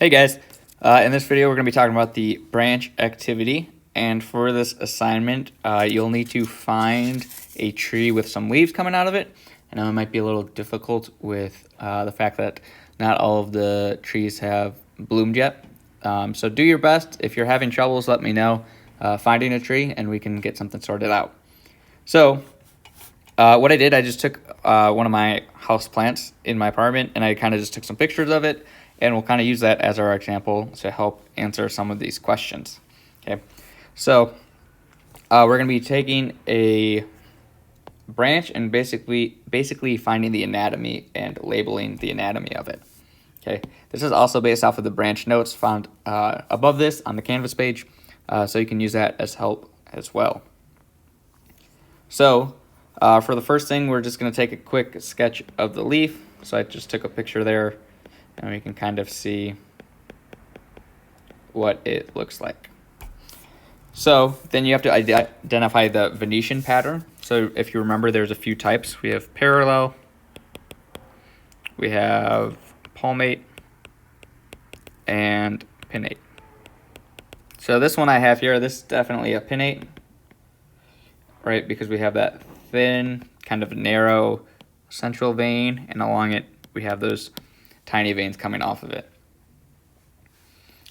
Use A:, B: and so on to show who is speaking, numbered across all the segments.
A: Hey guys, in this video we're going to be talking about the branch activity, and for this assignment you'll need to find a tree with some leaves coming out of it. I know it might be a little difficult with the fact that not all of the trees have bloomed yet, so do your best. If you're having troubles, let me know finding a tree and we can get something sorted out. So what I did, I just took one of my house plants in my apartment and I kind of just took some pictures of it, and we'll kind of use that as our example to help answer some of these questions. Okay, so we're going to be taking a branch and basically finding the anatomy and labeling the anatomy of it. Okay, this is also based off of the branch notes found above this on the Canvas page, so you can use that as help as well. So for the first thing, we're just going to take a quick sketch of the leaf. So I just took a picture there, and we can kind of see what it looks like. So then you have to identify the Venetian pattern. So if you remember, there's a few types. We have parallel, we have palmate, and pinnate. So this one I have here, this is definitely a pinnate, right? Because we have that thin, kind of narrow central vein, and along it we have those tiny veins coming off of it.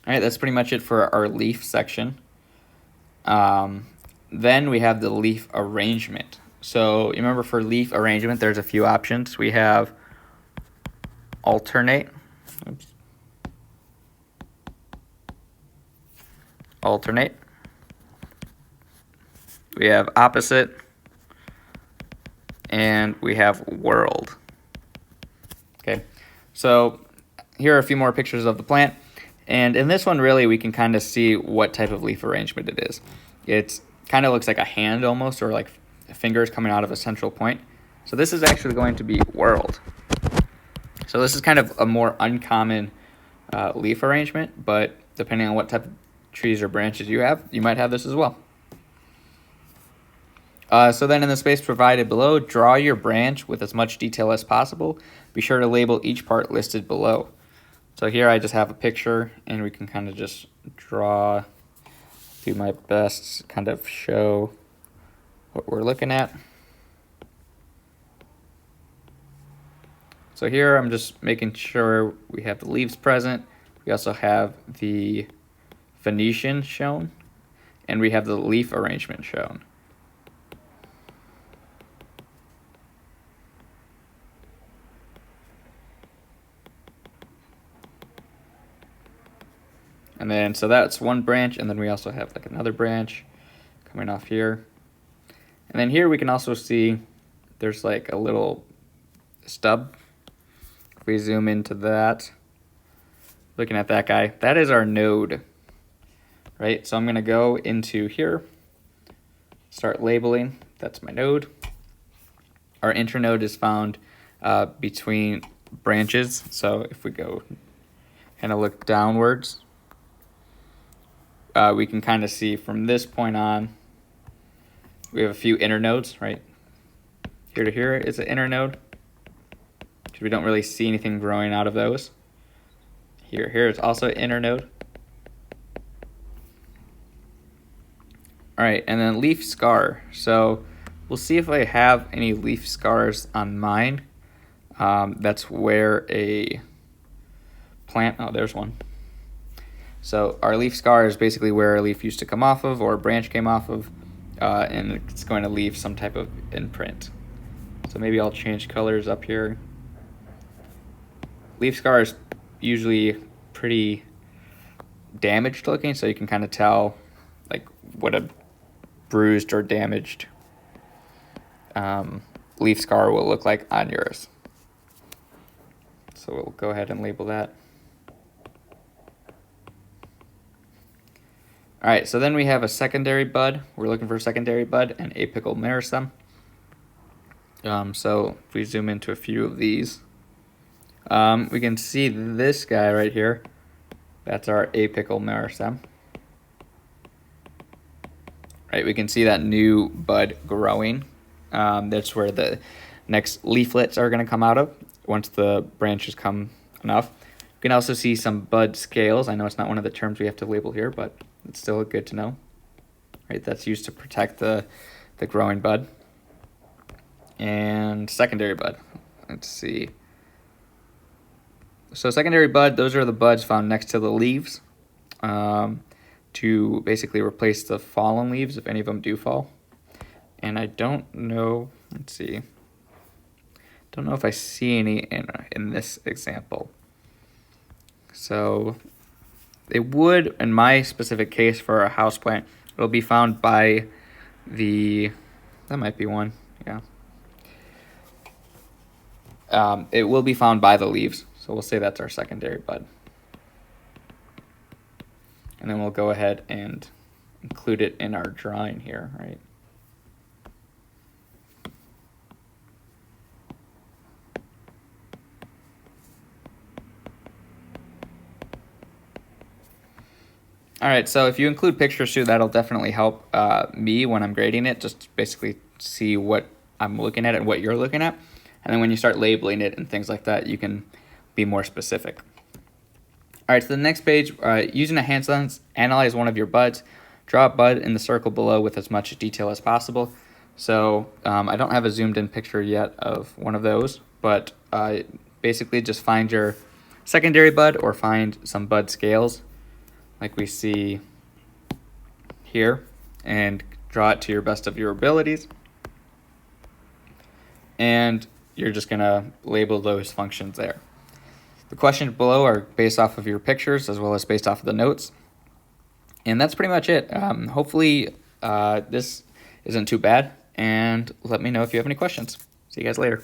A: All right, that's pretty much it for our leaf section. Then we have the leaf arrangement. So you remember, for leaf arrangement, there's a few options. We have alternate. Oops. Alternate. We have opposite. And we have world. Okay, so here are a few more pictures of the plant, and in this one really we can kind of see what type of leaf arrangement it is. It kind of looks like a hand almost, or like fingers coming out of a central point. So this is actually going to be world. So this is kind of a more uncommon leaf arrangement, but depending on what type of trees or branches you have, you might have this as well. So then in the space provided below, draw your branch with as much detail as possible. Be sure to label each part listed below. So here I just have a picture, and we can kind of just draw, do my best to kind of show what we're looking at. So here I'm just making sure we have the leaves present. We also have the Venetian shown, and we have the leaf arrangement shown. And then, so that's one branch, and then we also have like another branch coming off here. And then here we can also see there's like a little stub. If we zoom into that, looking at that guy, that is our node, right? So I'm gonna go into here, start labeling, that's my node. Our internode is found between branches. So if we go kind of look downwards, we can kind of see from this point on, we have a few internodes, right? Here to here is an internode, because we don't really see anything growing out of those. Here is also an internode. All right, and then leaf scar. So we'll see if I have any leaf scars on mine. That's where a plant, oh, there's one. So our leaf scar is basically where a leaf used to come off of, or a branch came off of, and it's going to leave some type of imprint. So maybe I'll change colors up here. Leaf scar is usually pretty damaged looking, so you can kind of tell like what a bruised or damaged leaf scar will look like on yours. So we'll go ahead and label that. All right, so then we have a secondary bud. We're looking for a secondary bud and apical meristem. So if we zoom into a few of these, we can see this guy right here. That's our apical meristem. Right, we can see that new bud growing. That's where the next leaflets are going to come out of once the branches come enough. You can also see some bud scales. I know it's not one of the terms we have to label here, but it's still good to know. Right, that's used to protect the growing bud. And secondary bud. Let's see. So secondary bud, those are the buds found next to the leaves to basically replace the fallen leaves if any of them do fall. And I don't know, let's see. Don't know if I see any in this example. So it would, in my specific case for a houseplant, it'll be found by the, that might be one, yeah. It will be found by the leaves, so we'll say that's our secondary bud. And then we'll go ahead and include it in our drawing here, right? All right, so if you include pictures too, that'll definitely help me when I'm grading it, just basically see what I'm looking at and what you're looking at. And then when you start labeling it and things like that, you can be more specific. All right, so the next page, using a hand lens, analyze one of your buds. Draw a bud in the circle below with as much detail as possible. So I don't have a zoomed in picture yet of one of those, but basically just find your secondary bud or find some bud scales like we see here and draw it to your best of your abilities. And you're just gonna label those functions there. The questions below are based off of your pictures as well as based off of the notes. And that's pretty much it. Hopefully this isn't too bad, and let me know if you have any questions. See you guys later.